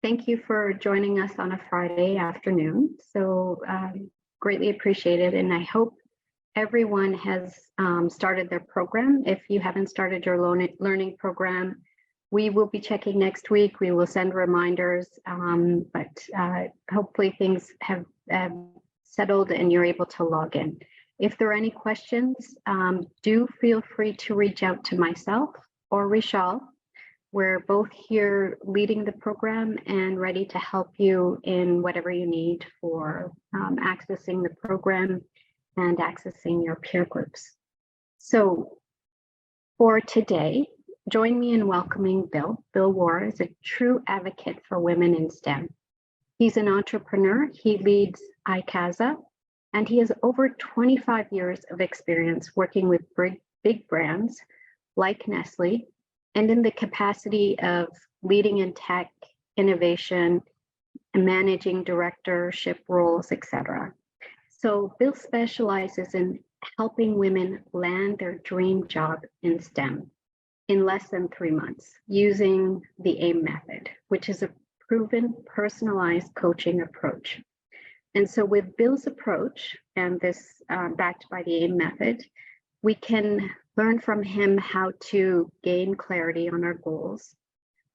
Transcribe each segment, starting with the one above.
Thank you for joining us on a Friday afternoon. Greatly appreciated, and I hope everyone has started their program. If you haven't started your learning program, we will be checking next week. We will send reminders, but hopefully things have settled and you're able to log in. If there are any questions, do feel free to reach out to myself or Rishal. We're both here leading the program and ready to help you in whatever you need for accessing the program and accessing your peer groups. So for today, join me in welcoming Bill. Bill Woehr is a true advocate for women in STEM. He's an entrepreneur. He leads Aykaza, and he has over 25 years of experience working with big brands like Nestle, and in the capacity of leading in tech, innovation, and managing directorship roles, etc. So Bill specializes in helping women land their dream job in STEM in less than 3 months using the AIM method, which is a proven personalized coaching approach. And so with Bill's approach, and this backed by the AIM method, we can learn from him how to gain clarity on our goals,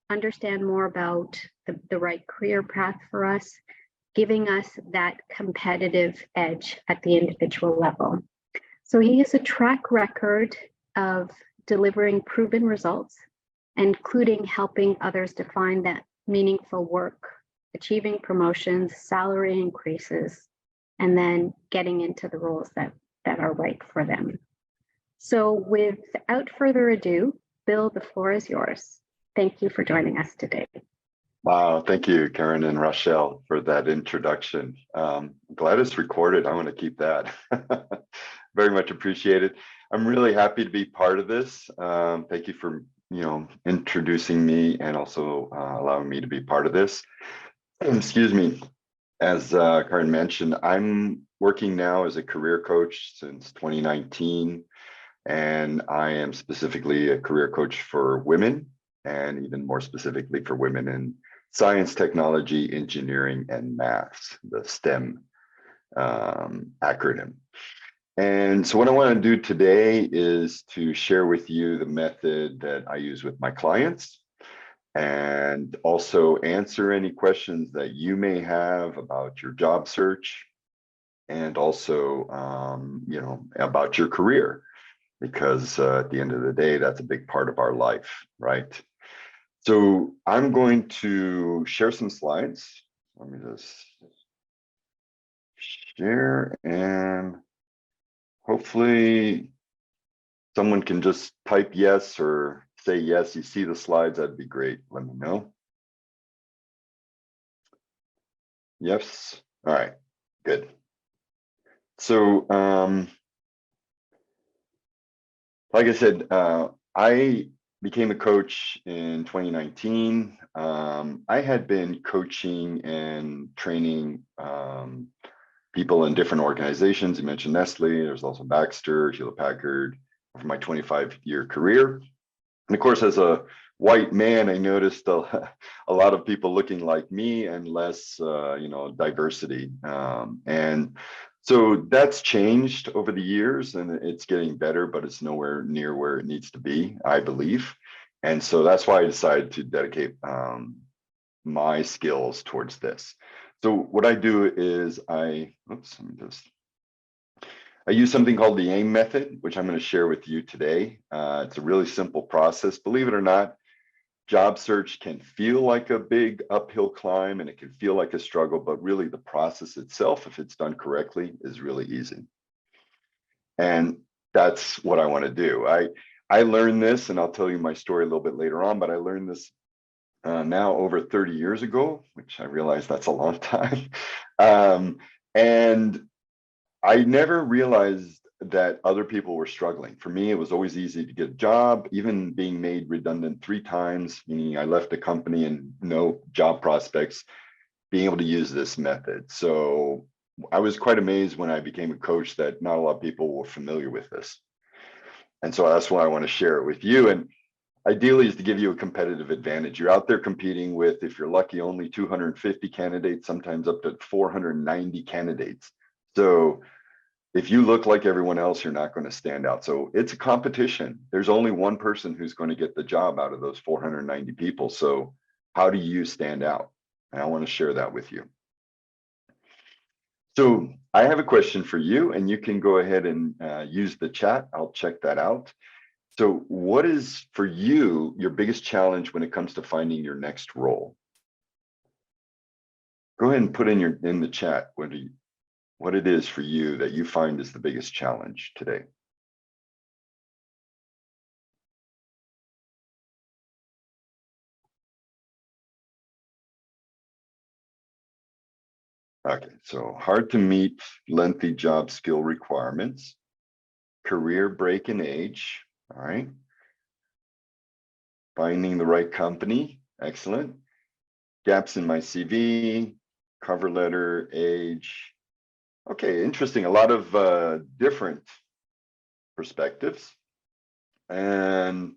understand more about the right career path for us, giving us that competitive edge at the individual level. So he has a track record of delivering proven results, including helping others define that meaningful work, achieving promotions, salary increases, and then getting into the roles that are right for them. So without further ado, Bill, the floor is yours. Thank you for joining us today. Wow, thank you, Karen and Rochelle, for that introduction. Glad it's recorded. I want to keep that. Very much appreciated. I'm really happy to be part of this. Thank you for introducing me and also allowing me to be part of this. Excuse me. As Karen mentioned, I'm working now as a career coach since 2019. And I am specifically a career coach for women, and even more specifically for women in science, technology, engineering, and maths, the STEM acronym. And so what I want to do today is to share with you the method that I use with my clients, and also answer any questions that you may have about your job search, and also about your career. Because at the end of the day, that's a big part of our life, right? So I'm going to share some slides. Let me just share, and hopefully someone can just type yes or say yes, you see the slides, that'd be great. Let me know. Yes, all right, good. So, like I said, I became a coach in 2019. I had been coaching and training people in different organizations. You mentioned Nestle, there's also Baxter, Hewlett Packard, over my 25-year career. And of course, as a white man, I noticed a lot of people looking like me and less, diversity. And so that's changed over the years, and it's getting better, but it's nowhere near where it needs to be, I believe. And so that's why I decided to dedicate my skills towards this. So what I do is I use something called the AIM method, which I'm going to share with you today. It's a really simple process. Believe it or not, job search can feel like a big uphill climb, and it can feel like a struggle, but really the process itself, if it's done correctly, is really easy. And that's what I want to do. I learned this, and I'll tell you my story a little bit later on, but I learned this now over 30 years ago, which I realize that's a long time. And I never realized that other people were struggling. For me, it was always easy to get a job, even being made redundant 3 times, meaning I left the company and no job prospects, being able to use this method. So I was quite amazed when I became a coach that not a lot of people were familiar with this. And so that's why I want to share it with you. And ideally is to give you a competitive advantage. You're out there competing with, if you're lucky, only 250 candidates, sometimes up to 490 candidates. So if you look like everyone else, you're not going to stand out. So it's a competition. There's only one person who's going to get the job out of those 490 people. So how do you stand out? And I want to share that with you. So I have a question for you, and you can go ahead and use the chat. I'll check that out. So what is for you your biggest challenge when it comes to finding your next role? Go ahead and put in the chat what it is for you that you find is the biggest challenge today. Okay, so hard to meet lengthy job skill requirements, career break in age, all right. Finding the right company, excellent. Gaps in my CV, cover letter, age. Okay, interesting. A lot of different perspectives. And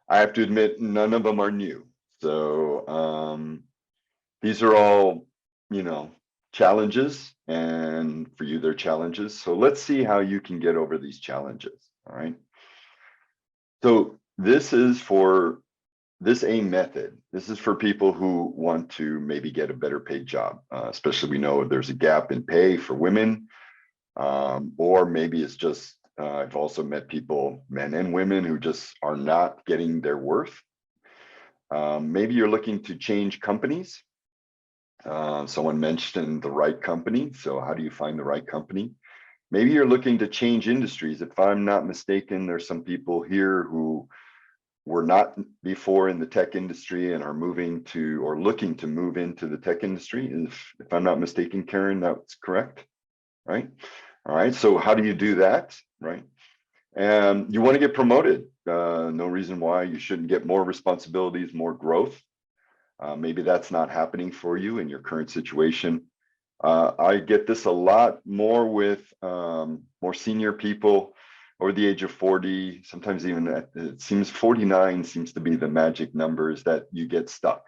I have to admit, none of them are new. So these are all, challenges, and for you, they're challenges. So let's see how you can get over these challenges. All right. So this AIM method. This is for people who want to maybe get a better paid job, especially we know there's a gap in pay for women, or maybe it's just, I've also met people, men and women, who just are not getting their worth. Maybe you're looking to change companies. Someone mentioned the right company. So how do you find the right company? Maybe you're looking to change industries. If I'm not mistaken, there's some people here who were not before in the tech industry and are moving to, or looking to move into the tech industry. If I'm not mistaken, Karen, that's correct, right? All right, so how do you do that, right? And you want to get promoted. No reason why you shouldn't get more responsibilities, more growth. Maybe that's not happening for you in your current situation. I get this a lot more with more senior people over the age of 40, sometimes even it seems 49 seems to be the magic numbers that you get stuck.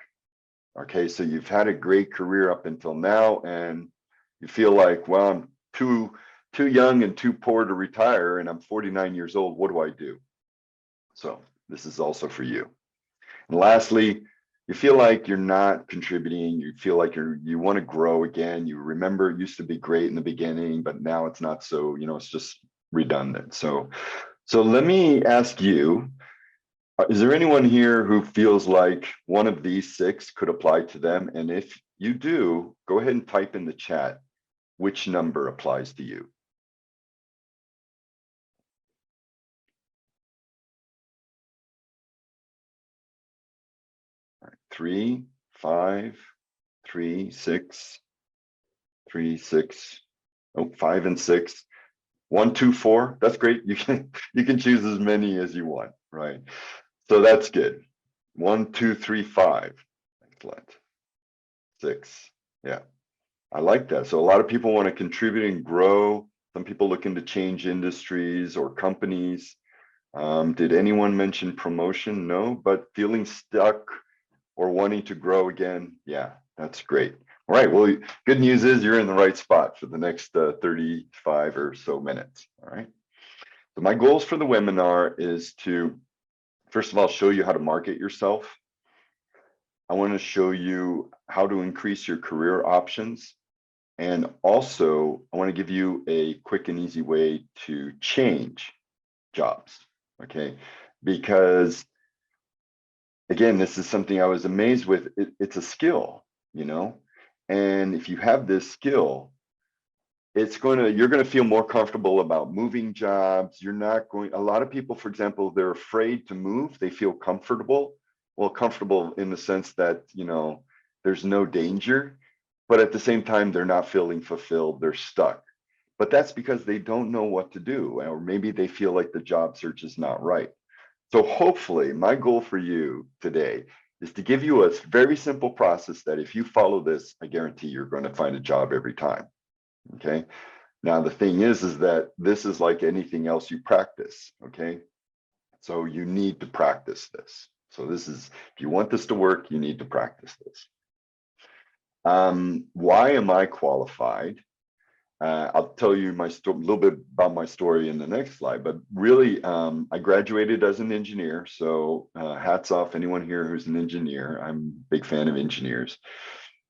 Okay, so you've had a great career up until now, and you feel like, well, I'm too young and too poor to retire, and I'm 49 years old. What do I do? So this is also for you. And lastly, you feel like you're not contributing. You feel like you want to grow again. You remember it used to be great in the beginning, but now it's not so, it's just redundant. So let me ask you, is there anyone here who feels like one of these 6 could apply to them? And if you do, go ahead and type in the chat which number applies to you. All right, 3, 5, 3, 6, 3, 6. Oh, 5 and 6. 1, 2, 4. That's great. You can choose as many as you want, right? So that's good. 1, 2, 3, 5. Excellent. 6. Yeah, I like that. So a lot of people want to contribute and grow. Some people looking to change industries or companies. Did anyone mention promotion? No, but feeling stuck or wanting to grow again. Yeah, that's great. All right, well, good news is you're in the right spot for the next 35 or so minutes. All right. So my goals for the webinar is to, first of all, show you how to market yourself. I want to show you how to increase your career options. And also, I want to give you a quick and easy way to change jobs, okay? Because again, this is something I was amazed with. It's a skill, and if you have this skill, you're going to feel more comfortable about moving jobs. You're not going, a lot of people, for example, they're afraid to move. They feel comfortable. Well, comfortable in the sense that, there's no danger, but at the same time, they're not feeling fulfilled. They're stuck. But that's because they don't know what to do, or maybe they feel like the job search is not right. So hopefully my goal for you today is to give you a very simple process that if you follow this, I guarantee you're going to find a job every time. Okay. Now, the thing is that this is like anything else you practice. Okay. So you need to practice this. So this is, if you want this to work, you need to practice this. Why am I qualified? I'll tell you my a little bit about my story in the next slide, but really, I graduated as an engineer. So hats off anyone here who's an engineer. I'm a big fan of engineers.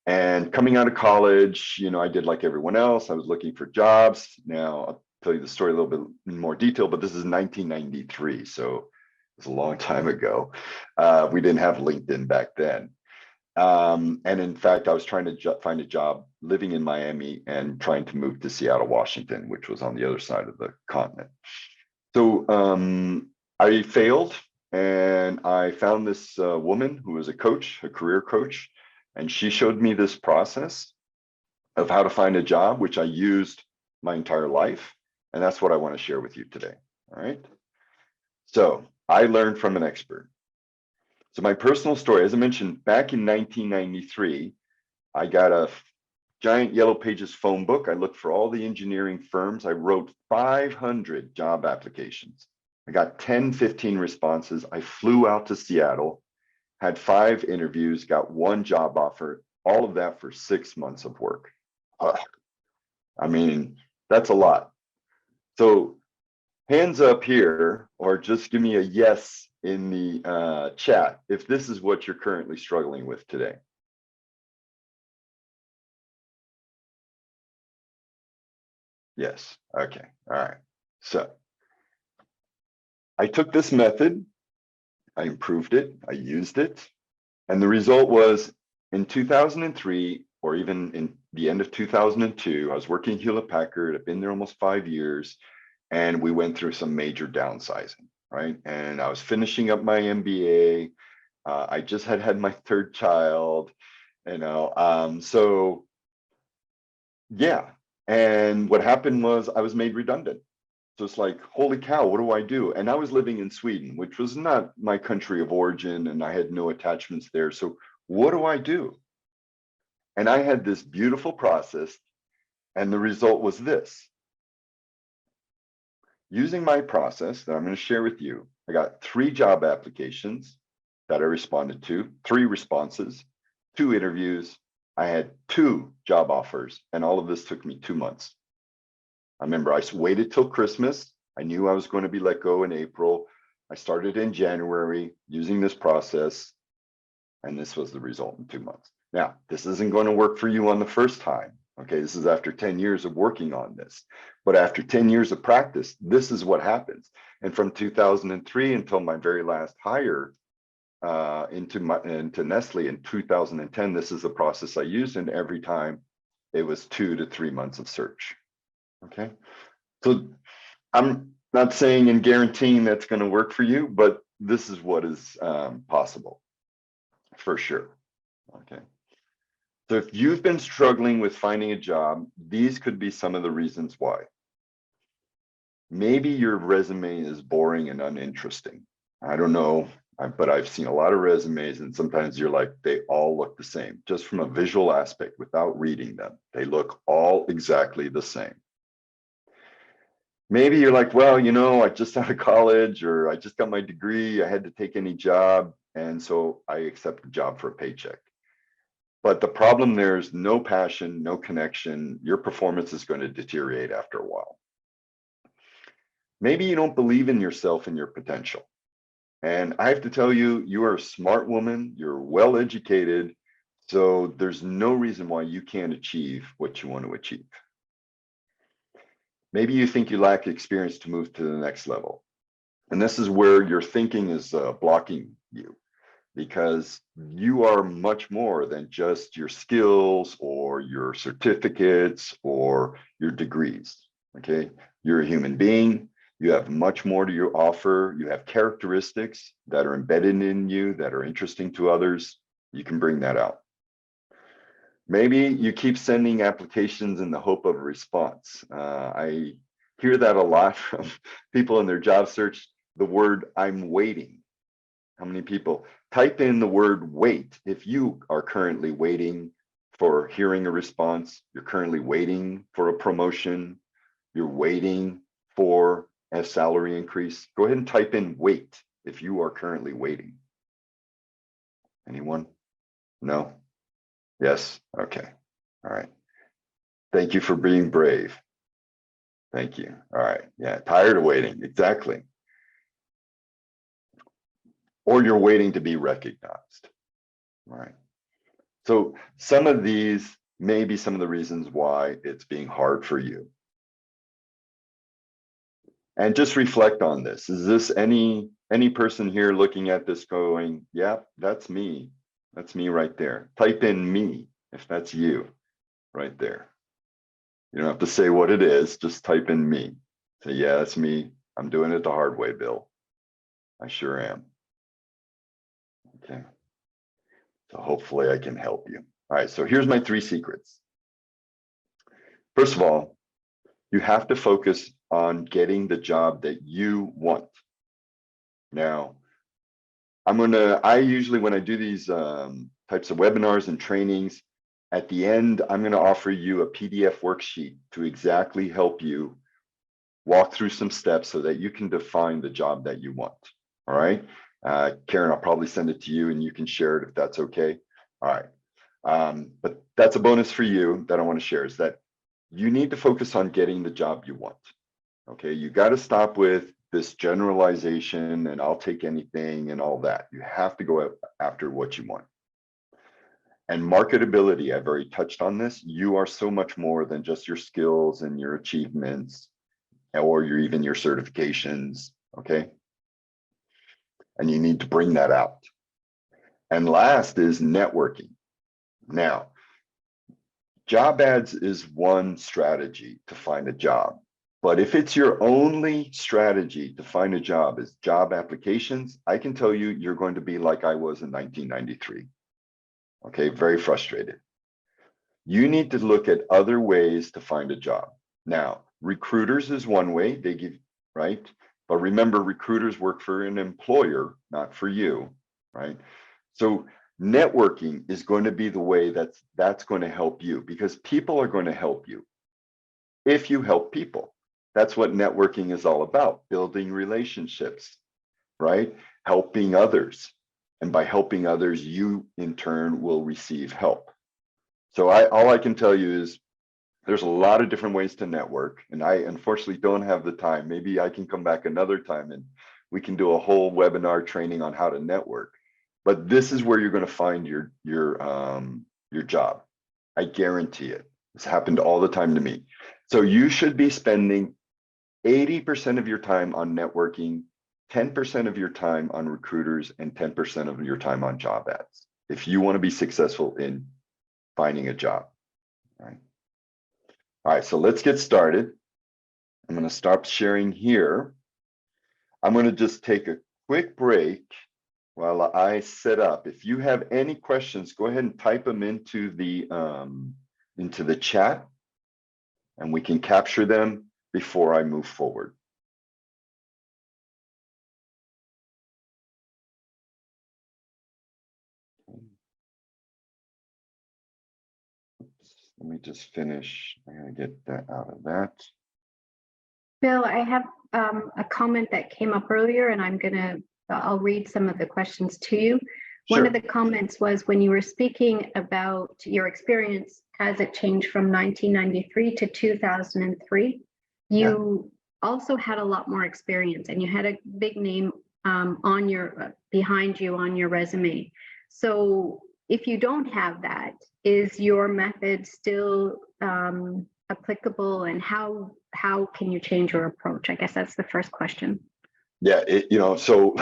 And coming out of college, you know, I did like everyone else. I was looking for jobs. Now I'll tell you the story a little bit in more detail, but this is 1993. So it's a long time ago. We didn't have LinkedIn back then. And in fact, I was trying to find a job living in Miami and trying to move to Seattle, Washington, which was on the other side of the continent. So I failed, and I found this woman who was a coach, a career coach, and she showed me this process of how to find a job, which I used my entire life. And that's what I want to share with you today. All right. So I learned from an expert. So my personal story, as I mentioned, back in 1993, I got a giant Yellow Pages phone book. I looked for all the engineering firms. I wrote 500 job applications. I got 10, 15 responses. I flew out to Seattle, had 5 interviews, got 1 job offer, all of that for 6 months of work. I mean, that's a lot. So hands up here, or just give me a yes in the chat if this is what you're currently struggling with today. Yes. Okay. All right. So I took this method, I improved it, I used it, and the result was in 2003, or even in the end of 2002, I was working at Hewlett Packard. I've been there almost 5 years, and we went through some major downsizing, right? And I was finishing up my MBA. I just had my 3rd child, you know. So yeah, and what happened was I was made redundant. So it's like, holy cow, what do I do? And I was living in Sweden, which was not my country of origin, and I had no attachments there. So what do I do? And I had this beautiful process, and the result was this. Using my process that I'm going to share with you, I got 3 job applications that I responded to, 3 responses, 2 interviews. I had 2 job offers, and all of this took me 2 months. I remember I waited till Christmas. I knew I was going to be let go in April. I started in January using this process, and this was the result in 2 months. Now, this isn't going to work for you on the first time. Okay, this is after 10 years of working on this. But after 10 years of practice, this is what happens. And from 2003 until my very last hire into Nestle in 2010, this is the process I used. And every time it was 2 to 3 months of search. Okay, so I'm not saying and guaranteeing that's going to work for you, but this is what is possible for sure. Okay. So if you've been struggling with finding a job, these could be some of the reasons why. Maybe your resume is boring and uninteresting. I don't know, but I've seen a lot of resumes, and sometimes you're like, they all look the same, just from a visual aspect without reading them. They look all exactly the same. Maybe you're like, well, you know, I just out of college, or I just got my degree. I had to take any job, and so I accept a job for a paycheck. But the problem there is no passion, no connection. Your performance is going to deteriorate after a while. Maybe you don't believe in yourself and your potential. And I have to tell you, you are a smart woman, you're well educated, so there's no reason why you can't achieve what you want to achieve. Maybe you think you lack experience to move to the next level. And this is where your thinking is blocking you, because you are much more than just your skills or your certificates or your degrees. Okay, you're a human being. You have much more to your offer. You have characteristics that are embedded in you that are interesting to others. You can bring that out. Maybe you keep sending applications in the hope of a response. I hear that a lot from people in their job search, the word "I'm waiting." How many people type in the word "wait" if you are currently waiting for hearing a response, you're currently waiting for a promotion, you're waiting for a salary increase? Go ahead and type in "wait" if you are currently waiting. Anyone? No? Yes? Okay. All right. Thank you for being brave. Thank you. All right. Yeah. Tired of waiting. Exactly. Or you're waiting to be recognized. All right. So some of these may be some of the reasons why it's being hard for you. And just reflect on this. Is this any person here looking at this going, yeah, that's me. That's me right there. Type in me if that's you right there. You don't have to say what it is, just type in me. Say, yeah, that's me. I'm doing it the hard way, Bill. I sure am. Okay. So hopefully I can help you. All right, so here's my 3 secrets. First of all, you have to focus on getting the job that you want. Now, I usually, when I do these types of webinars and trainings, at the end, I'm going to offer you a PDF worksheet to exactly help you walk through some steps so that you can define the job that you want. All right. Karen, I'll probably send it to you and you can share it if that's okay. All right. But that's a bonus for you that I want to share, is that you need to focus on getting the job you want. Okay. You got to stop with this generalization and I'll take anything and all that. You have to go after what you want. And marketability, I've already touched on this. You are so much more than just your skills and your achievements or even your certifications, okay? And you need to bring that out. And last is networking. Now, job ads is one strategy to find a job. But if it's your only strategy to find a job is job applications, I can tell you, you're going to be like I was in 1993. Okay, very frustrated. You need to look at other ways to find a job. Now, recruiters is one way, they give, right? But remember, recruiters work for an employer, not for you, right? So networking is going to be the way that's going to help you, because people are going to help you if you help people. That's what networking is all about, building relationships, right? Helping others. And by helping others, you in turn will receive help. So all I can tell you is there's a lot of different ways to network, and I unfortunately don't have the time. Maybe I can come back another time and we can do a whole webinar training on how to network. But this is where you're going to find your job. I guarantee it. This happened all the time to me. So you should be spending 80% of your time on networking, 10% of your time on recruiters, and 10% of your time on job ads, if you want to be successful in finding a job. All right, so let's get started. I'm going to stop sharing here. I'm going to just take a quick break while I set up. If you have any questions, go ahead and type them into the chat, and we can capture them before I move forward. Let me just finish. I'm going to get that out of that. Bill, I have a comment that came up earlier, and I'll read some of the questions to you. Sure. One of the comments was when you were speaking about your experience as it changed from 1993 to 2003, you also had a lot more experience, and you had a big name behind you on your resume. So if you don't have that, is your method still applicable, and how can you change your approach? I guess that's the first question. Yeah, so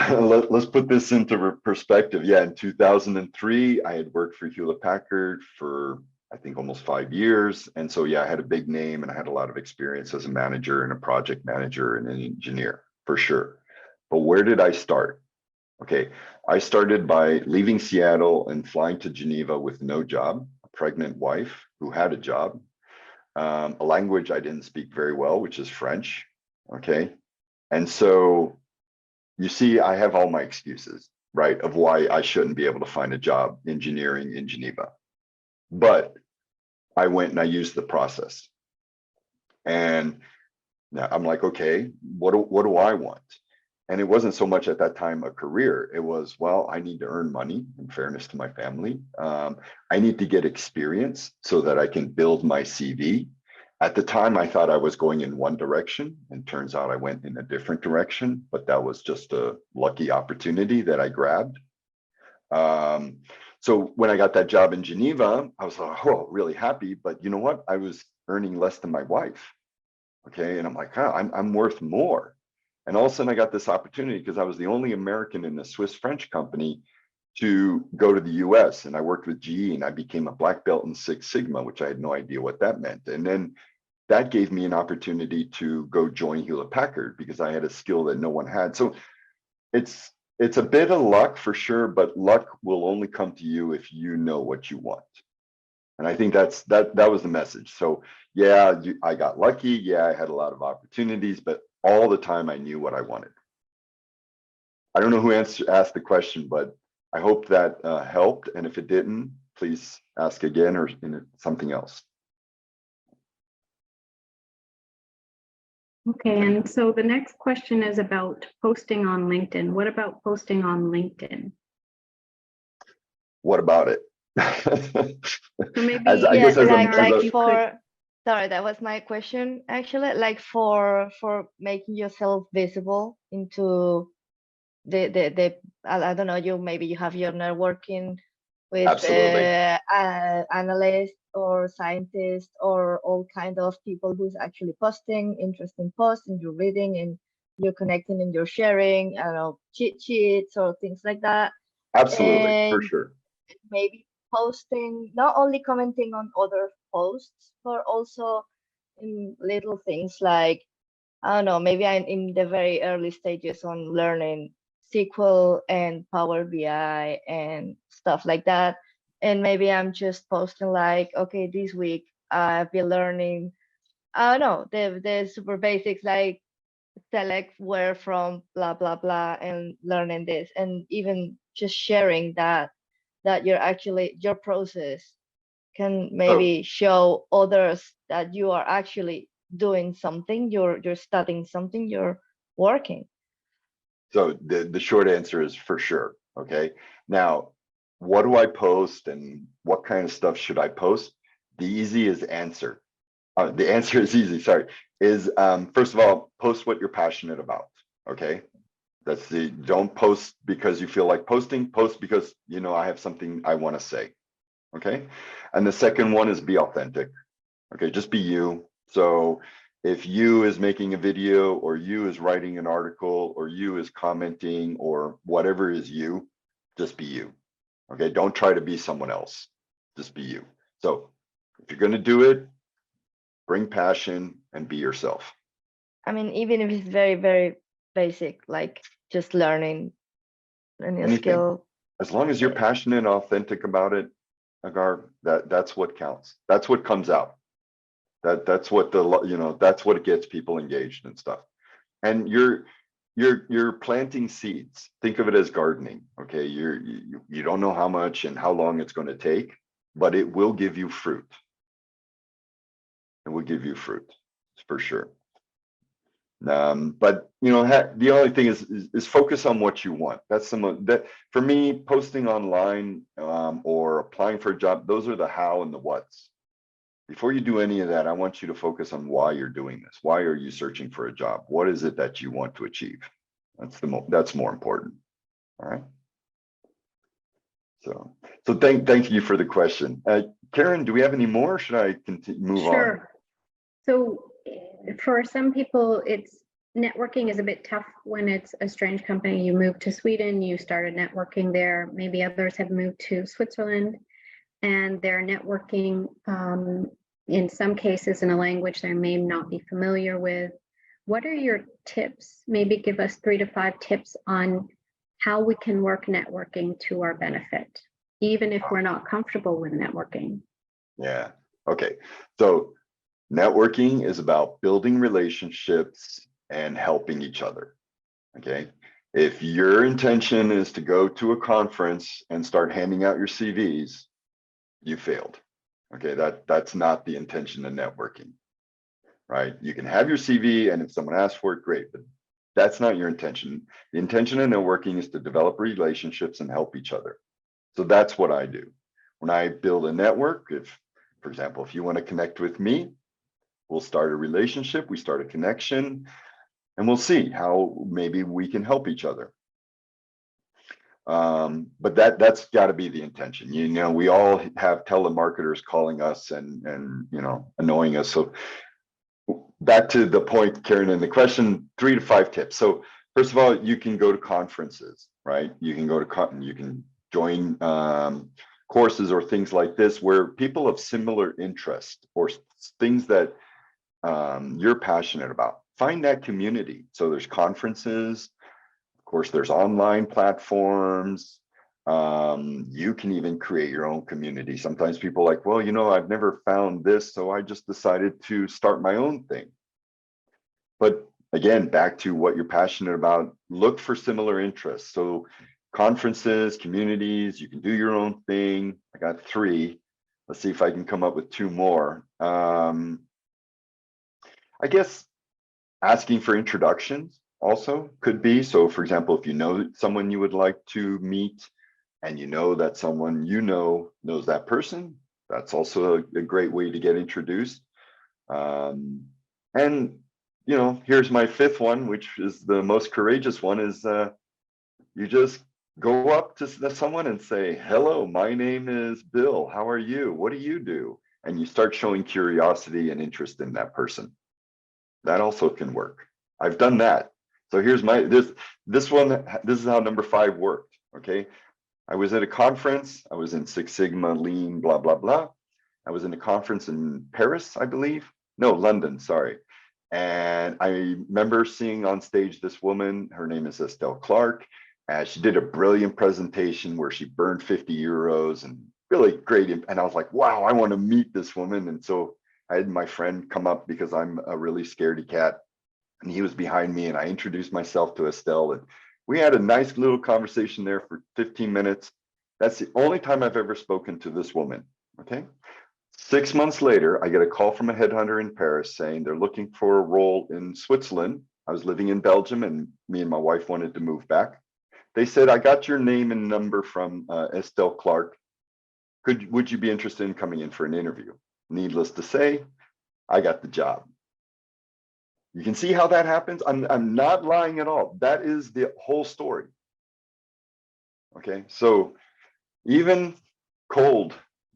let's put this into perspective. Yeah, in 2003, I had worked for Hewlett Packard for, I think, almost 5 years. And so, yeah, I had a big name and I had a lot of experience as a manager and a project manager and an engineer, for sure. But where did I start? Okay, I started by leaving Seattle and flying to Geneva with no job, a pregnant wife who had a job, a language I didn't speak very well, which is French. Okay, and so you see, I have all my excuses, right, of why I shouldn't be able to find a job engineering in Geneva. But I went and I used the process. And now I'm like, okay, what do I want? And it wasn't so much at that time a career. It was, well, I need to earn money in fairness to my family. I need to get experience so that I can build my CV. At the time, I thought I was going in one direction, and turns out I went in a different direction, but that was just a lucky opportunity that I grabbed. So when I got that job in Geneva, I was like, oh, really happy. But you know what? I was earning less than my wife. Okay. And I'm like, oh, I'm worth more. And all of a sudden I got this opportunity because I was the only American in a Swiss French company to go to the US. And I worked with GE and I became a black belt in Six Sigma, which I had no idea what that meant. And then that gave me an opportunity to go join Hewlett Packard because I had a skill that no one had. So it's a bit of luck for sure, but luck will only come to you if you know what you want. And I think that was the message. So yeah, I got lucky. Yeah, I had a lot of opportunities, but all the time I knew what I wanted. I don't know who asked the question, but I hope that helped. And if it didn't, please ask again or in something else. Okay, and so the next question is about posting on LinkedIn. What about posting on LinkedIn? What about it? So maybe I guess as sorry, that was my question actually, like for making yourself visible into the I don't know, maybe you have your networking with analysts or scientists or all kind of people who's actually posting interesting posts and you're reading and you're connecting and you're sharing, I don't know, cheat sheets or things like that. Absolutely, for sure. Maybe posting, not only commenting on other posts, but also in little things like, I don't know, maybe I'm in the very early stages on learning SQL and Power BI and stuff like that. And maybe I'm just posting like, okay, this week I've been learning, I don't know, the super basics like select where from blah, blah, blah, and learning this. And even just sharing that you're actually, your process can maybe show others that you are actually doing something, you're studying something, you're working. So the short answer is for sure. Okay. Now, what do I post and what kind of stuff should I post? The easiest answer, the answer is easy, sorry, is first of all, post what you're passionate about. Okay. Don't post because you feel like posting, post because, you know, I have something I want to say. Okay. And the second one is be authentic. Okay. Just be you. So if you is making a video or you is writing an article or you is commenting or whatever is you, just be you. Okay. Don't try to be someone else. Just be you. So if you're going to do it, bring passion and be yourself. I mean, even if it's very, very basic, like just learning a new skill. As long as you're passionate and authentic about it, Agar, that's what counts. That's what comes out. That's what that's what gets people engaged and stuff. And you're planting seeds. Think of it as gardening. Okay, you don't know how much and how long it's going to take, but it will give you fruit. It will give you fruit for sure. But you know, the only thing is focus on what you want. That's that for me, posting online or applying for a job, those are the how and the what's. Before you do any of that, I want you to focus on why you're doing this. Why are you searching for a job? What is it that you want to achieve? That's more important. All right. So thank you for the question. Karen, do we have any more? Or should I move on? Sure. So for some people, networking is a bit tough when it's a strange company. You moved to Sweden, you started networking there. Maybe others have moved to Switzerland and they're networking in some cases in a language they may not be familiar with. What are your tips? Maybe give us 3 to 5 tips on how we can work networking to our benefit, even if we're not comfortable with networking. Yeah. Okay. So networking is about building relationships and helping each other. Okay. If your intention is to go to a conference and start handing out your CVs, you failed. Okay. That's not the intention of networking, right? You can have your CV and if someone asks for it, great, but That's not your intention. The intention of networking is to develop relationships and help each other. So that's what I do. When I build a network, if, for example, if you want to connect with me, we'll start a relationship, we start a connection, and we'll see how maybe we can help each other. But that's got to be the intention. You know, we all have telemarketers calling us and you know, annoying us. So back to the point, Karen, in the question, 3 to 5 tips. So first of all, you can go to conferences, right? You can go to you can join courses or things like this where people of similar interest or things that you're passionate about. Find that community. So there's conferences. Of course, there's online platforms. You can even create your own community. Sometimes people are like, well, you know, I've never found this, so I just decided to start my own thing. But again, back to what you're passionate about, look for similar interests. So conferences, communities, you can do your own thing. I got 3. Let's see if I can come up with 2 more. I guess asking for introductions also could be. So for example, if you know someone you would like to meet and you know that someone you know knows that person, that's also a great way to get introduced. And you know, here's my 5th one, which is the most courageous one, is you just go up to someone and say, hello, my name is Bill. How are you? What do you do? And you start showing curiosity and interest in that person. That also can work. I've done that. So here's my, this one, this is how number 5 worked, okay? I was at a conference. I was in Six Sigma, Lean, blah, blah, blah. I was in a conference in Paris, I believe. No, London, sorry. And I remember seeing on stage this woman, her name is Estelle Clark. She did a brilliant presentation where she burned 50 euros and really great. And I was like, wow, I want to meet this woman. And so I had my friend come up because I'm a really scaredy cat. And he was behind me and I introduced myself to Estelle. And we had a nice little conversation there for 15 minutes. That's the only time I've ever spoken to this woman, okay? 6 months later, I get a call from a headhunter in Paris saying they're looking for a role in Switzerland. I was living in Belgium and me and my wife wanted to move back. They said, I got your name and number from Estelle Clark. Would you be interested in coming in for an interview? Needless to say, I got the job. You can see how that happens. I'm not lying at all. That is the whole story. Okay, so even cold,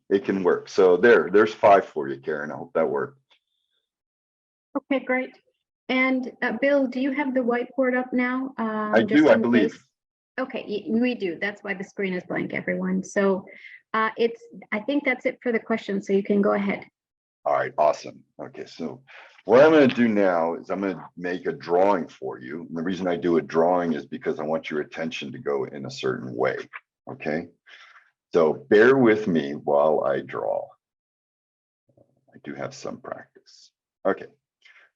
it can work. So there's 5 for you, Karen. I hope that worked. Okay, great. And Bill, do you have the whiteboard up now? I do, I believe. Okay, we do. That's why the screen is blank, everyone. So I think that's it for the question. So you can go ahead. All right, awesome. Okay, so what I'm going to do now is I'm going to make a drawing for you. And the reason I do a drawing is because I want your attention to go in a certain way. Okay, so bear with me while I draw. I do have some practice. Okay,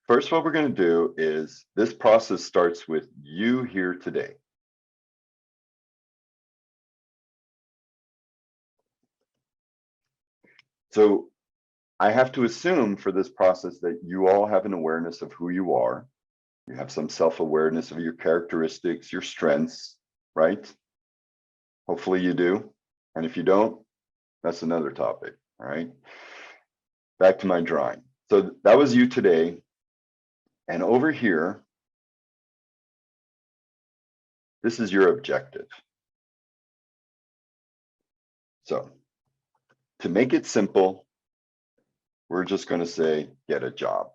first, what we're going to do is this process starts with you here today. So I have to assume for this process that you all have an awareness of who you are. You have some self-awareness of your characteristics, your strengths, right? Hopefully you do. And if you don't, that's another topic, all right? Back to my drawing. So that was you today. And over here, this is your objective. So to make it simple, we're just going to say, get a job.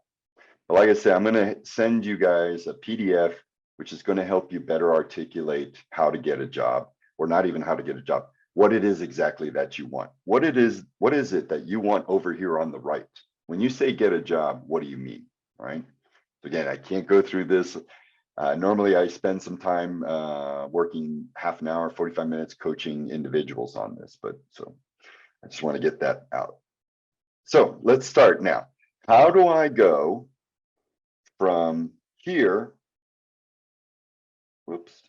But like I said, I'm going to send you guys a PDF, which is going to help you better articulate how to get a job, or not even how to get a job, what it is exactly that you want. What is it that you want over here on the right? When you say get a job, what do you mean, right? So again, I can't go through this. Normally I spend some time working half an hour, 45 minutes coaching individuals on this, but so I just want to get that out. So let's start now. How do I go from here? Whoops.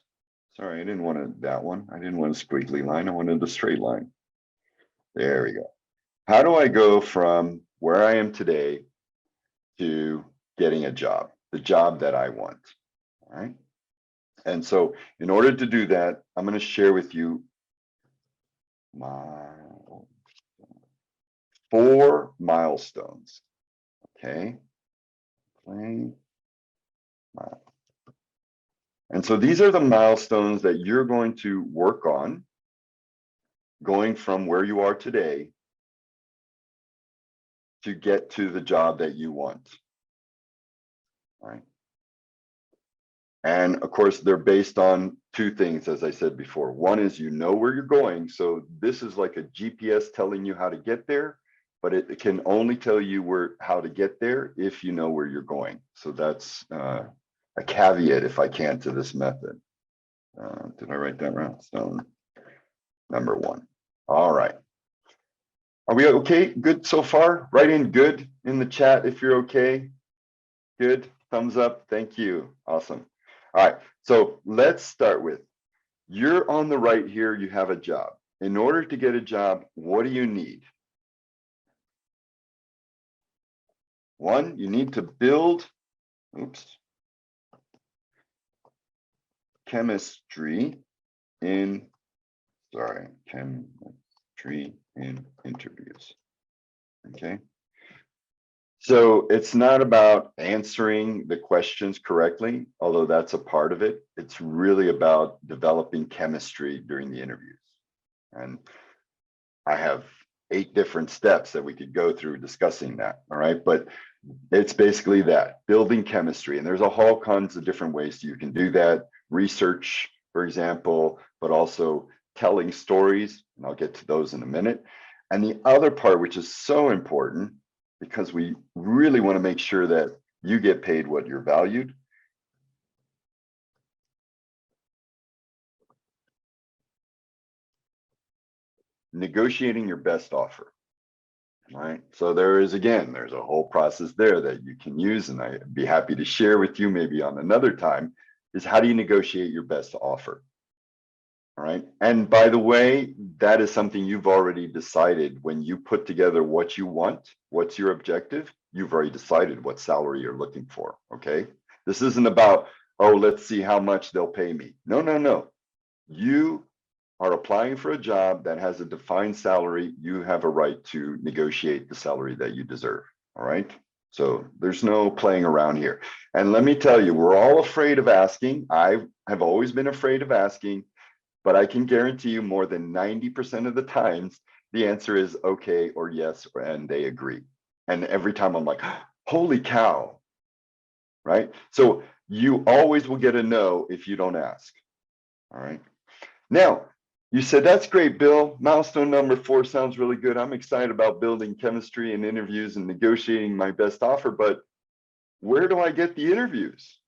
Sorry, I didn't want that one. I didn't want a squiggly line. I wanted a straight line. There we go. How do I go from where I am today to getting a job, the job that I want? All right. And so in order to do that, I'm going to share with you my 4 milestones. Okay. Plain mile. And so these are the milestones that you're going to work on going from where you are today to get to the job that you want. All right. And of course, they're based on 2 things, as I said before. One is you know where you're going. So this is like a GPS telling you how to get there, but it can only tell you how to get there if you know where you're going. So that's a caveat, if I can, to this method. Did I write that wrong? So number 1. All right. Are we okay? Good so far? Write in good in the chat if you're okay. Good. Thumbs up. Thank you. Awesome. All right. So let's start with, you're on the right here. You have a job. In order to get a job, what do you need? 1, you need to build, chemistry in interviews. Okay. So it's not about answering the questions correctly, although that's a part of it. It's really about developing chemistry during the interviews. And I have 8 different steps that we could go through discussing that. All right. But it's basically that, building chemistry. And there's a whole kinds of different ways you can do that. Research, for example, but also telling stories. And I'll get to those in a minute. And the other part, which is so important, because we really want to make sure that you get paid what you're valued. Negotiating your best offer. Right. So there's a whole process there that you can use, and I'd be happy to share with you maybe on another time, is how do you negotiate your best offer? All right. And by the way, that is something you've already decided when you put together what you want, what's your objective, you've already decided what salary you're looking for. Okay. This isn't about, oh, let's see how much they'll pay me. No, no, no. You are applying for a job that has a defined salary. You have a right to negotiate the salary that you deserve. All right. So there's no playing around here. And let me tell you, we're all afraid of asking. I have always been afraid of asking. But I can guarantee you more than 90% of the times, the answer is okay or yes, and they agree. And every time I'm like, holy cow, right? So you always will get a no if you don't ask, all right? Now, you said, that's great, Bill. Milestone number 4 sounds really good. I'm excited about building chemistry and interviews and negotiating my best offer, but where do I get the interviews?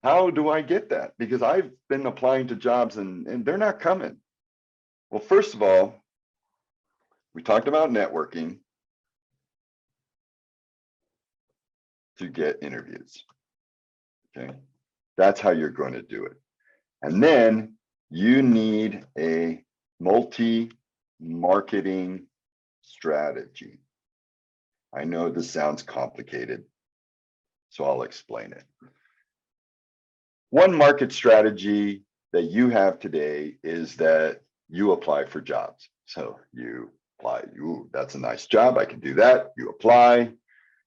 How do I get that? Because I've been applying to jobs and they're not coming. Well, first of all, we talked about networking to get interviews. Okay. That's how you're going to do it. And then you need a multi-marketing strategy. I know this sounds complicated, so I'll explain it. One market strategy that you have today is that you apply for jobs. So you apply, that's a nice job, I can do that. You apply.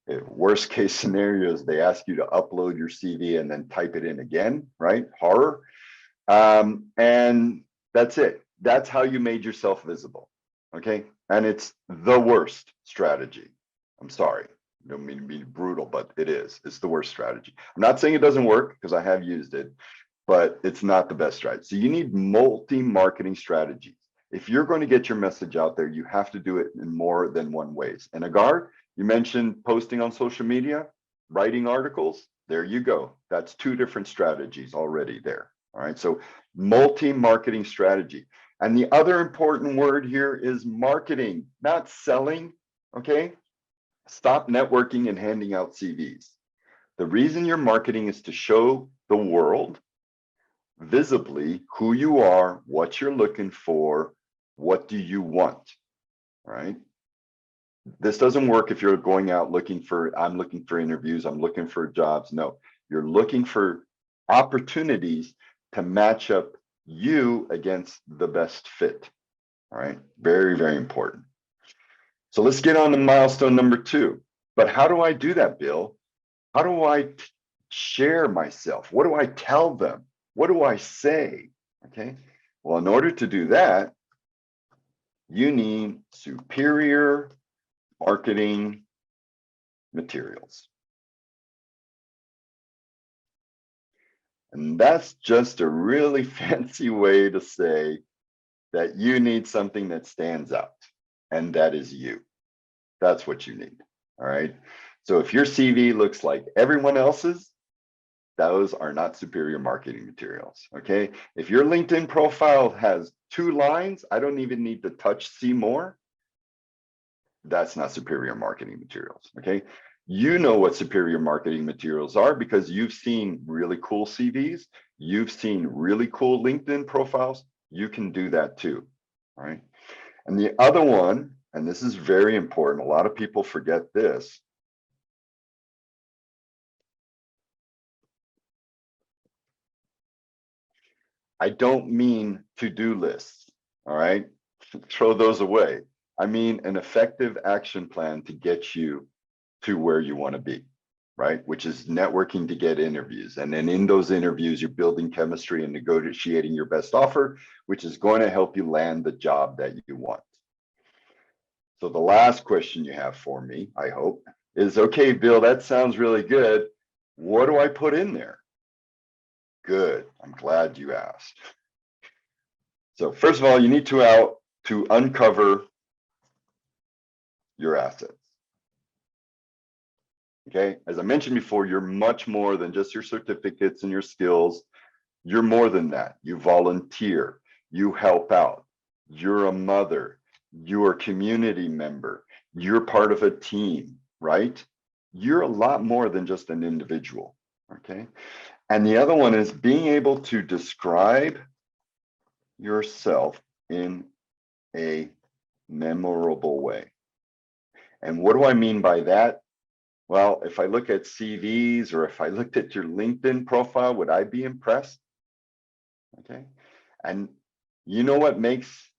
If worst case scenarios, they ask you to upload your CV and then type it in again, right? Horror. And that's it. That's how you made yourself visible. Okay. And it's the worst strategy. I'm sorry. I don't mean to be brutal, but it is. It's the worst strategy. I'm not saying it doesn't work, because I have used it, but it's not the best strategy. So you need multi-marketing strategies. If you're going to get your message out there, you have to do it in more than one ways. And Agar, you mentioned posting on social media, writing articles. There you go. That's 2 different strategies already there. All right. So multi-marketing strategy. And the other important word here is marketing, not selling. Okay. Stop networking and handing out CVs. The reason you're marketing is to show the world visibly who you are, what you're looking for, what do you want, right? This doesn't work if you're going out looking for, I'm looking for interviews, I'm looking for jobs. No, you're looking for opportunities to match up you against the best fit. All right, very, very important. So let's get on to milestone number 2. But how do I do that, Bill? How do I share myself? What do I tell them? What do I say? Okay, well, in order to do that, you need superior marketing materials. And that's just a really fancy way to say that you need something that stands out, and that is you. That's what you need. All right. So if your CV looks like everyone else's, those are not superior marketing materials. Okay. If your LinkedIn profile has 2 lines, I don't even need to touch see more. That's not superior marketing materials. Okay. You know what superior marketing materials are because you've seen really cool CVs. You've seen really cool LinkedIn profiles. You can do that too. All right. And the other one, and this is very important, a lot of people forget this. I don't mean to-do lists, all right? Throw those away. I mean an effective action plan to get you to where you want to be, right? Which is networking to get interviews. And then in those interviews, you're building chemistry and negotiating your best offer, which is going to help you land the job that you want. So the last question you have for me, I hope, is, okay, Bill, that sounds really good. What do I put in there? Good. I'm glad you asked. So first of all, you need to uncover your assets. Okay. As I mentioned before, you're much more than just your certificates and your skills. You're more than that. You volunteer, you help out, you're a mother, you're a community member, you're part of a team, right? You're a lot more than just an individual. Okay. And the other one is being able to describe yourself in a memorable way. And what do I mean by that? Well, if I look at CVs or if I looked at your LinkedIn profile, would I be impressed? Okay. And you know what makes,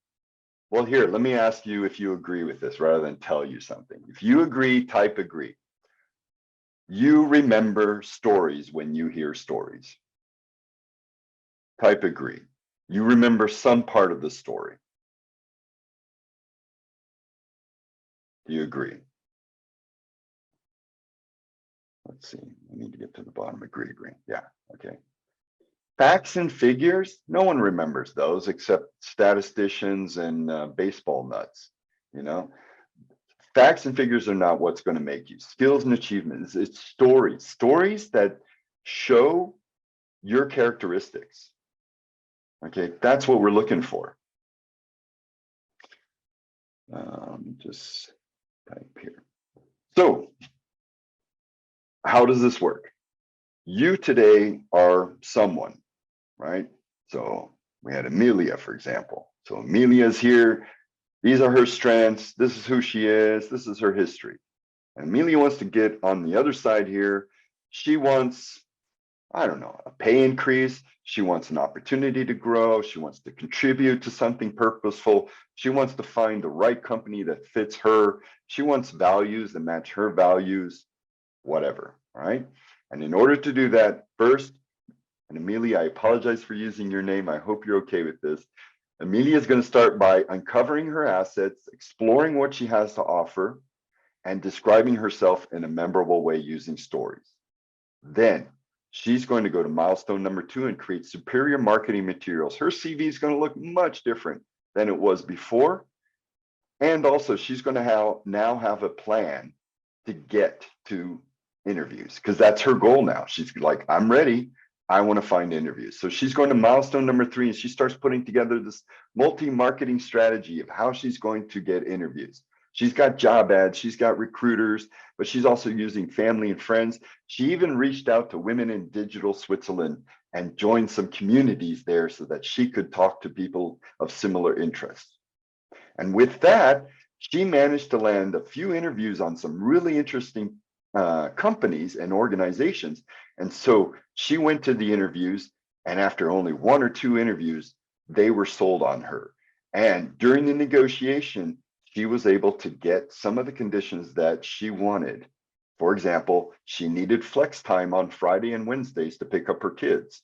well, here, let me ask you if you agree with this rather than tell you something. If you agree, type agree. You remember stories when you hear stories. Type agree. You remember some part of the story. Do you agree? Let's see. I need to get to the bottom. Agree. Yeah. Okay. Facts and figures. No one remembers those except statisticians and baseball nuts. You know, facts and figures are not what's going to make you. Skills and achievements. It's stories. Stories that show your characteristics. Okay, that's what we're looking for. Just type here. So, how does this work? You today are someone, right? So we had Amelia, for example. So Amelia's here. These are her strengths. This is who she is. This is her history. And Amelia wants to get on the other side here. She wants, I don't know, a pay increase. She wants an opportunity to grow. She wants to contribute to something purposeful. She wants to find the right company that fits her. She wants values that match her values, whatever, all right? And in order to do that, first, and Amelia, I apologize for using your name. I hope you're okay with this. Amelia is going to start by uncovering her assets, exploring what she has to offer, and describing herself in a memorable way using stories. Then she's going to go to milestone number 2 and create superior marketing materials. Her CV is going to look much different than it was before. And also she's going to now have a plan to get to interviews because that's her goal now. She's like, I'm ready. I want to find interviews. So she's going to milestone number 3 and she starts putting together this multi-marketing strategy of how she's going to get interviews. She's got job ads, she's got recruiters, but she's also using family and friends. She even reached out to Women in Digital Switzerland and joined some communities there so that she could talk to people of similar interests. And with that, she managed to land a few interviews on some really interesting companies and organizations. And so she went to the interviews And after only 1 or 2 interviews, they were sold on her. And during the negotiation, she was able to get some of the conditions that she wanted. For example, she needed flex time on Friday and Wednesdays to pick up her kids,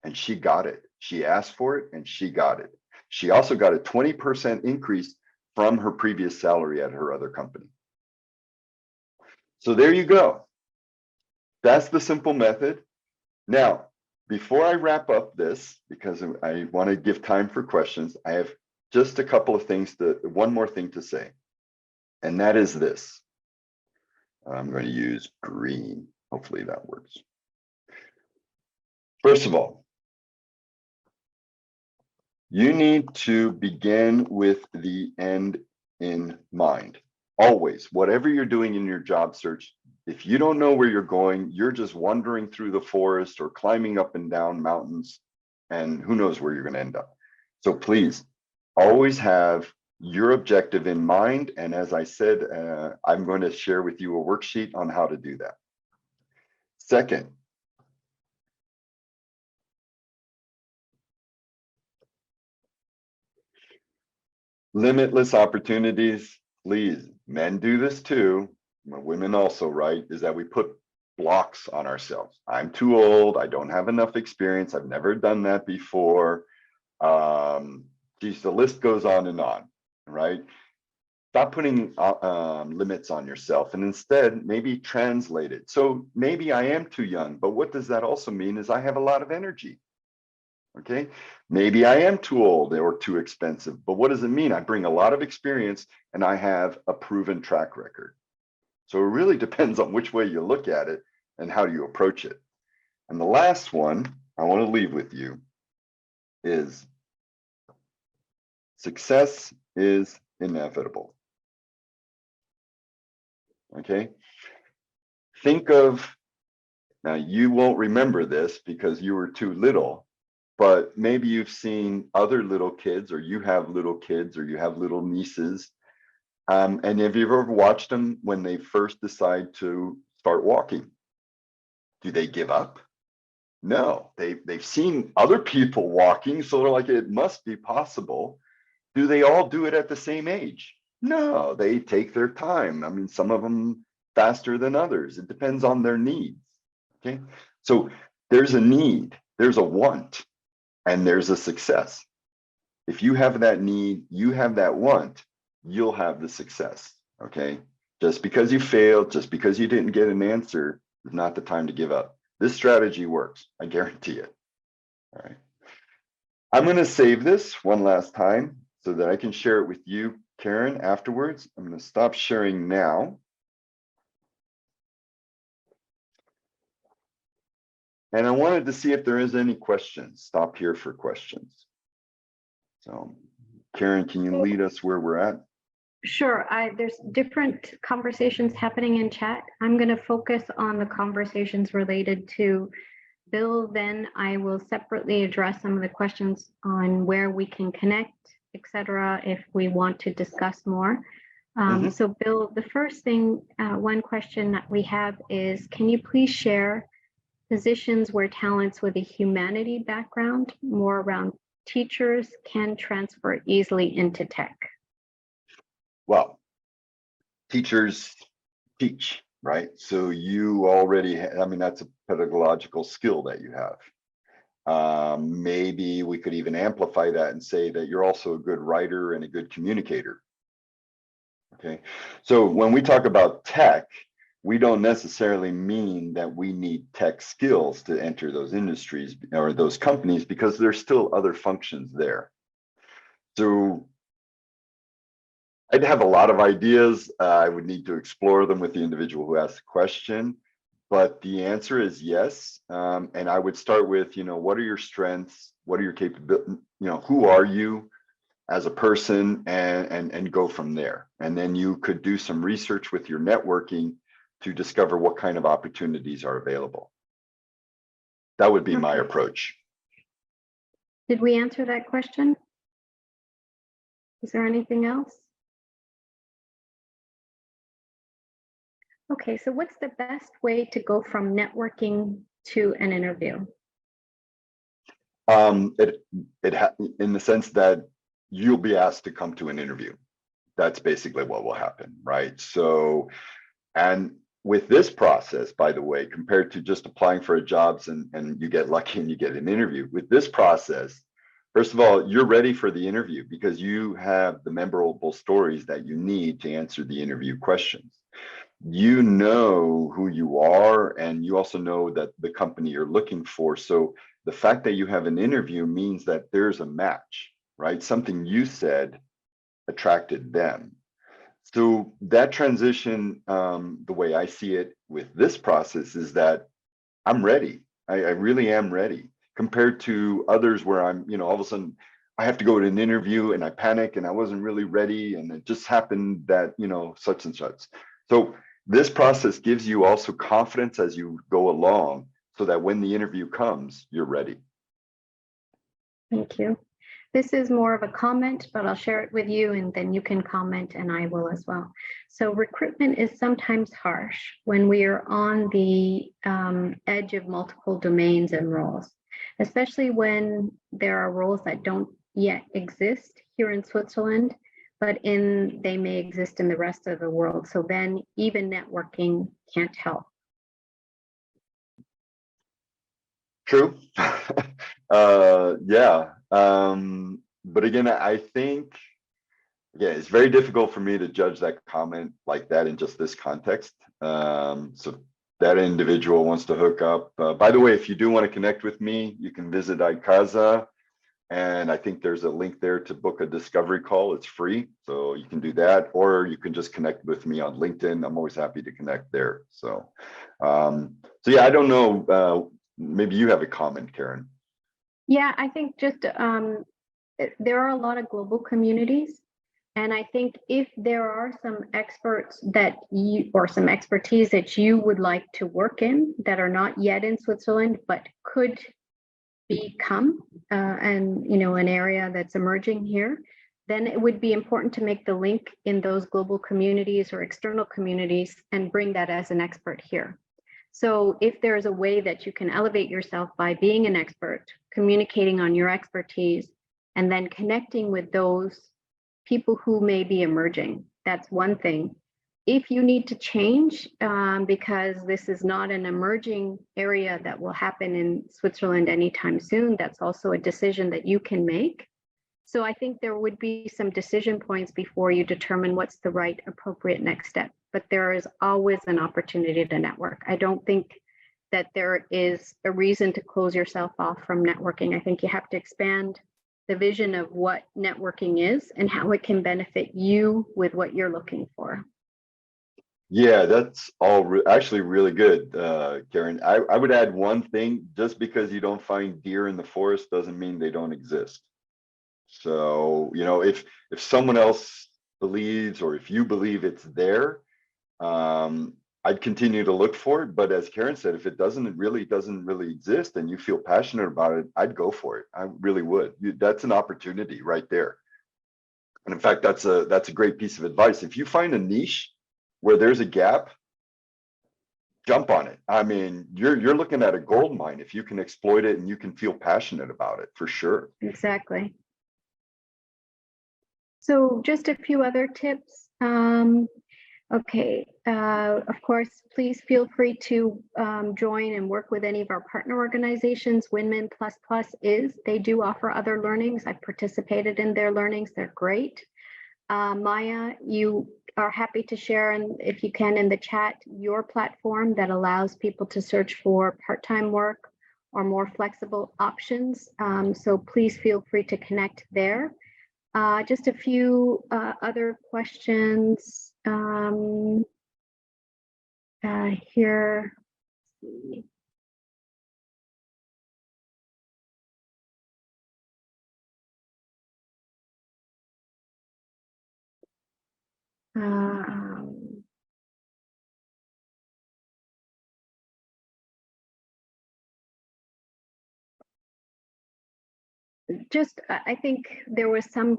and she got it. She asked for it and she got it. She also got a 20% increase from her previous salary at her other company. So there you go. That's the simple method. Now, before I wrap up this, because I want to give time for questions, I have just a couple of things one more thing to say, and that is this. I'm going to use green. Hopefully that works. First of all, you need to begin with the end in mind. Always, whatever you're doing in your job search, if you don't know where you're going, you're just wandering through the forest or climbing up and down mountains, and who knows where you're going to end up. So please, always have your objective in mind. And as I said, I'm going to share with you a worksheet on how to do that. Second, limitless opportunities. Please, men do this too. Women also, right? Is that we put blocks on ourselves. I'm too old. I don't have enough experience. I've never done that before. Geez, the list goes on, right? Stop putting limits on yourself and instead maybe translate it. So maybe I am too young, but what does that also mean is I have a lot of energy. Okay, maybe I am too old or too expensive, but what does it mean? I bring a lot of experience and I have a proven track record. So it really depends on which way you look at it and how you approach it. And the last one I want to leave with you is success is inevitable. Okay, think of, now you won't remember this because you were too little, but maybe you've seen other little kids, or you have little kids, or you have little nieces. And have you ever watched them when they first decide to start walking? Do they give up? No, they've seen other people walking, so they're like, it must be possible. Do they all do it at the same age? No, they take their time. I mean, some of them faster than others. It depends on their needs. Okay, so there's a need, there's a want, and there's a success. If you have that need, you have that want, you'll have the success. Okay, just because you failed, just because you didn't get an answer is not the time to give up. This strategy works, I guarantee it. All right, I'm going to save this one last time so that I can share it with you, Karen, afterwards. I'm going to stop sharing now. And I wanted to see if there is any questions. Stop here for questions. So, Karen, can you lead us where we're at? Sure. There's different conversations happening in chat. I'm going to focus on the conversations related to Bill. Then I will separately address some of the questions on where we can connect, etc., if we want to discuss more. So Bill, the first thing, one question that we have is, can you please share positions where talents with a humanity background, more around teachers, can transfer easily into tech? Well, teachers teach, right? So you already, I mean, that's a pedagogical skill that you have. Maybe we could even amplify that and say that you're also a good writer and a good communicator. Okay, so when we talk about tech, we don't necessarily mean that we need tech skills to enter those industries or those companies, because there's still other functions there. So I'd have a lot of ideas. I would need to explore them with the individual who asked the question, but the answer is yes. And I would start with, what are your strengths? What are your capabilities? Who are you as a person, and go from there. And then you could do some research with your networking to discover what kind of opportunities are available. That would be my approach. Did we answer that question? Is there anything else? Okay, so what's the best way to go from networking to an interview? In the sense that you'll be asked to come to an interview. That's basically what will happen, right? So, and with this process, by the way, compared to just applying for jobs and you get lucky and you get an interview, with this process, first of all, you're ready for the interview because you have the memorable stories that you need to answer the interview questions. You know who you are, and you also know that the company you're looking for. So the fact that you have an interview means that there's a match, right? Something you said attracted them. So that transition, the way I see it with this process is that I'm ready. I really am ready compared to others where I'm, all of a sudden I have to go to an interview and I panic and I wasn't really ready. And it just happened that, such and such. So this process gives you also confidence as you go along so that when the interview comes, you're ready. Thank you. This is more of a comment, but I'll share it with you and then you can comment and I will as well. So recruitment is sometimes harsh when we are on the edge of multiple domains and roles, especially when there are roles that don't yet exist here in Switzerland, but they may exist in the rest of the world. So then even networking can't help. True. Yeah. But again, I think, it's very difficult for me to judge that comment like that in just this context. So that individual wants to hook up. By the way, if you do want to connect with me, you can visit Aykaza. And I think there's a link there to book a discovery call. It's free. So you can do that, or you can just connect with me on LinkedIn. I'm always happy to connect there. So, yeah, I don't know. Maybe you have a comment, Karen. Yeah, I think just there are a lot of global communities. And I think if there are some experts or some expertise that you would like to work in that are not yet in Switzerland, but could become an area that's emerging here, then it would be important to make the link in those global communities or external communities and bring that as an expert here. So if there's a way that you can elevate yourself by being an expert, communicating on your expertise, and then connecting with those people who may be emerging, that's one thing. If you need to change, because this is not an emerging area that will happen in Switzerland anytime soon, that's also a decision that you can make. So I think there would be some decision points before you determine what's the right appropriate next step. But there is always an opportunity to network. I don't think that there is a reason to close yourself off from networking. I think you have to expand the vision of what networking is and how it can benefit you with what you're looking for. Yeah, that's all actually really good, Karen. I would add one thing: just because you don't find deer in the forest doesn't mean they don't exist. So, if someone else believes, or if you believe it's there, I'd continue to look for it. But as Karen said, if it doesn't really exist and you feel passionate about it, I'd go for it. I really would. That's an opportunity right there. And in fact, that's a great piece of advice. If you find a niche where there's a gap, jump on it. I mean, you're looking at a gold mine if you can exploit it and you can feel passionate about it, for sure. Exactly. So just a few other tips. Okay, of course, please feel free to join and work with any of our partner organizations. Winmin++ they do offer other learnings. I've participated in their learnings. They're great. Maya, you are happy to share, and if you can in the chat, your platform that allows people to search for part-time work or more flexible options. So please feel free to connect there. Just a few other questions here. Just, I think there was some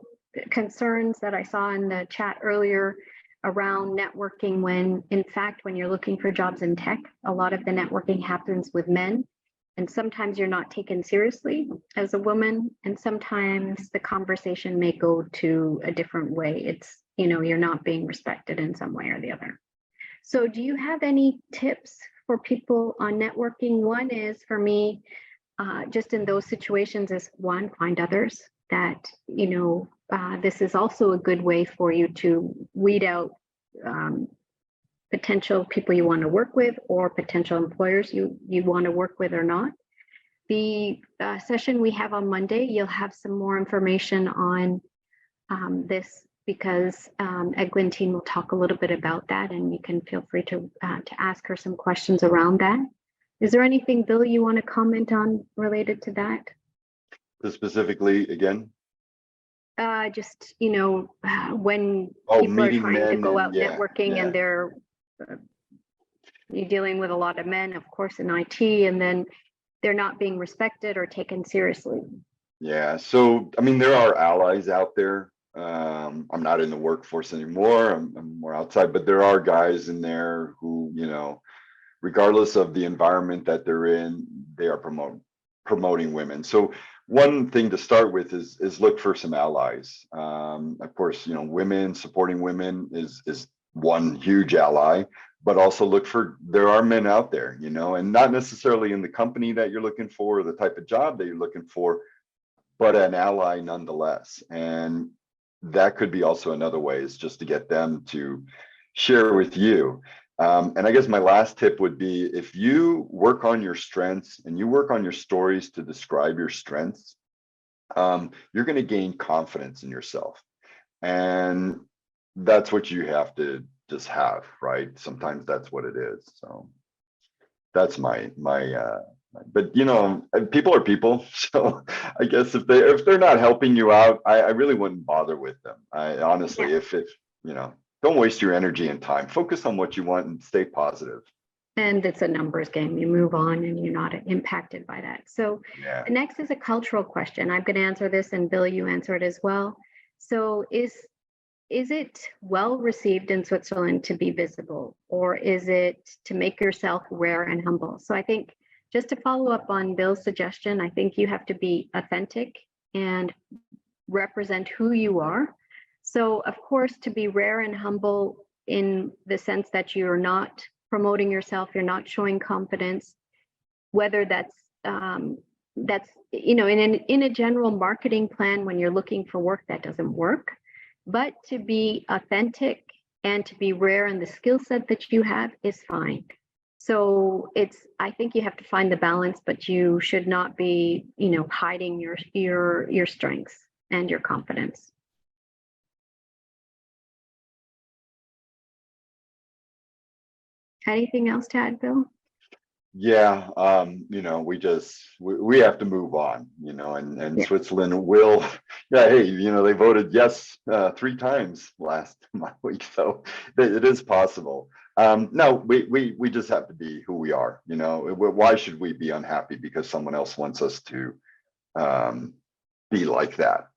concerns that I saw in the chat earlier around networking when, in fact, when you're looking for jobs in tech, a lot of the networking happens with men. And sometimes you're not taken seriously as a woman, and sometimes the conversation may go to a different way. It's, you're not being respected in some way or the other. So do you have any tips for people on networking? One is for me, just in those situations is one, find others that, this is also a good way for you to weed out potential people you want to work with or potential employers you want to work with or not. The session we have on Monday, you'll have some more information on this because Eglantine will talk a little bit about that, and you can feel free to ask her some questions around that. Is there anything, Bill, you want to comment on related to that? Specifically, again? Just, when Oh, people are meeting trying to men go and out yeah, networking yeah. and you're dealing with a lot of men, of course, in IT, and then they're not being respected or taken seriously. Yeah, so I mean, there are allies out there. I'm not in the workforce anymore. I'm more outside, but there are guys in there who, regardless of the environment that they're in, they are promoting women. So one thing to start with is look for some allies. Of course, women supporting women is one huge ally, but also look for, there are men out there, and not necessarily in the company that you're looking for or the type of job that you're looking for, but an ally nonetheless. And that could be also another way, is just to get them to share with you. And I guess my last tip would be, if you work on your strengths and you work on your stories to describe your strengths, you're going to gain confidence in yourself. And that's what you have to just have, right? Sometimes that's what it is. So that's my but people are people. So I guess if they're not helping you out, I really wouldn't bother with them. I honestly, Yeah. if don't waste your energy and time. Focus on what you want and stay positive. And it's a numbers game. You move on and you're not impacted by that. So Yeah. the next is a cultural question. I'm going to answer this, and Bill, you answer it as well. So is it well received in Switzerland to be visible, or is it to make yourself rare and humble? So I think, just to follow up on Bill's suggestion, I think you have to be authentic and represent who you are. So of course, to be rare and humble in the sense that you're not promoting yourself, you're not showing confidence, whether that's in a general marketing plan, when you're looking for work, that doesn't work. But to be authentic and to be rare in the skill set that you have is fine. So I think you have to find the balance, but you should not be, hiding your strengths and your confidence. Anything else to add, Bill? Yeah, we have to move on, and Yeah. Switzerland will, yeah, hey, they voted yes 3 times last week, so it is possible. No, we just have to be who we are, why should we be unhappy because someone else wants us to be like that,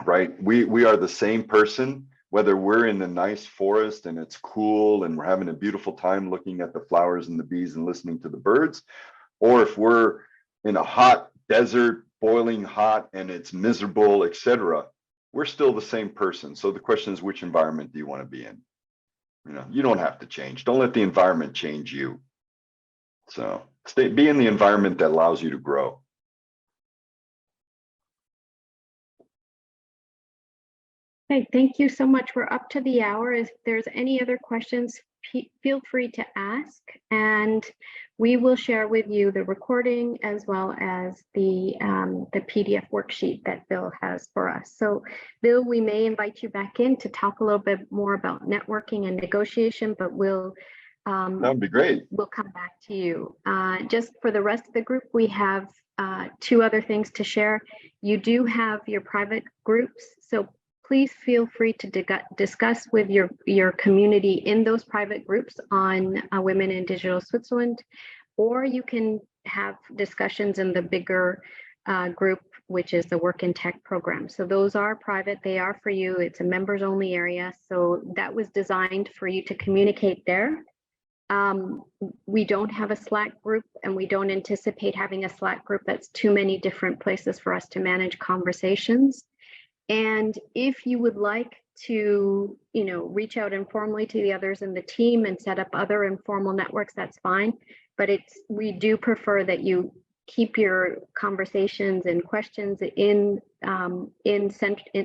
right? We are the same person, whether we're in the nice forest and it's cool and we're having a beautiful time looking at the flowers and the bees and listening to the birds, or if we're in a hot desert, boiling hot, and it's miserable, etc., we're still the same person. So the question is, which environment do you want to be in? You don't have to change. Don't let the environment change you. So be in the environment that allows you to grow. Okay, thank you so much. We're up to the hour. If there's any other questions, feel free to ask, and we will share with you the recording as well as the PDF worksheet that Bill has for us. So Bill, we may invite you back in to talk a little bit more about networking and negotiation, but that would be great. We'll come back to you. Just for the rest of the group, we have 2 other things to share. You do have your private groups, so please feel free to discuss with your community in those private groups on Women in Digital Switzerland, or you can have discussions in the bigger group, which is the Work in Tech program. So those are private, they are for you. It's a members only area. So that was designed for you to communicate there. We don't have a Slack group, and we don't anticipate having a Slack group that's too many different places for us to manage conversations. And if you would like to, reach out informally to the others in the team and set up other informal networks, that's fine. But we do prefer that you keep your conversations and questions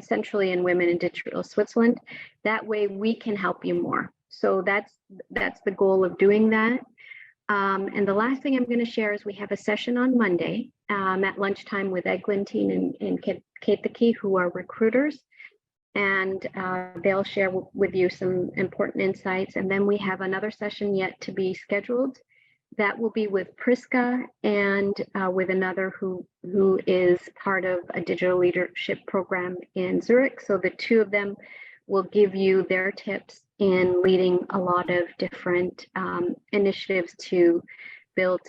centrally in Women in Digital Switzerland. That way we can help you more. So that's the goal of doing that. And the last thing I'm going to share is we have a session on Monday at lunchtime with Eglantine and Kate the Key, who are recruiters. And they'll share with you some important insights. And then we have another session yet to be scheduled. That will be with Priska and with another who is part of a digital leadership program in Zurich. So the two of them will give you their tips in leading a lot of different initiatives to build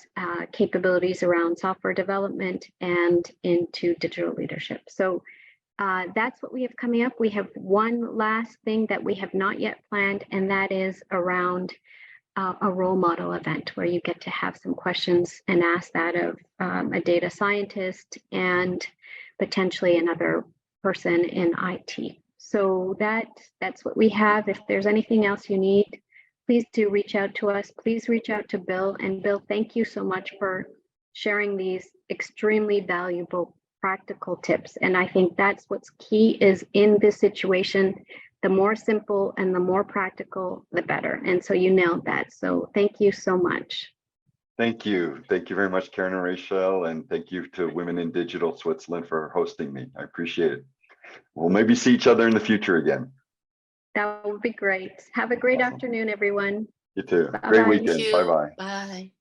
capabilities around software development and into digital leadership. So that's what we have coming up. We have one last thing that we have not yet planned, and that is around a role model event where you get to have some questions and ask that of a data scientist and potentially another person in IT. So that's what we have. If there's anything else you need, please do reach out to us. Please reach out to Bill. And Bill, thank you so much for sharing these extremely valuable practical tips. And I think that's what's key is in this situation, the more simple and the more practical, the better. And so you nailed that. So thank you so much. Thank you. Thank you very much, Karen and Rachel. And thank you to Women in Digital Switzerland for hosting me. I appreciate it. We'll maybe see each other in the future again. That would be great. Have a great afternoon, everyone. You too. Bye-bye. Great weekend. Thank you. Bye-bye. Bye.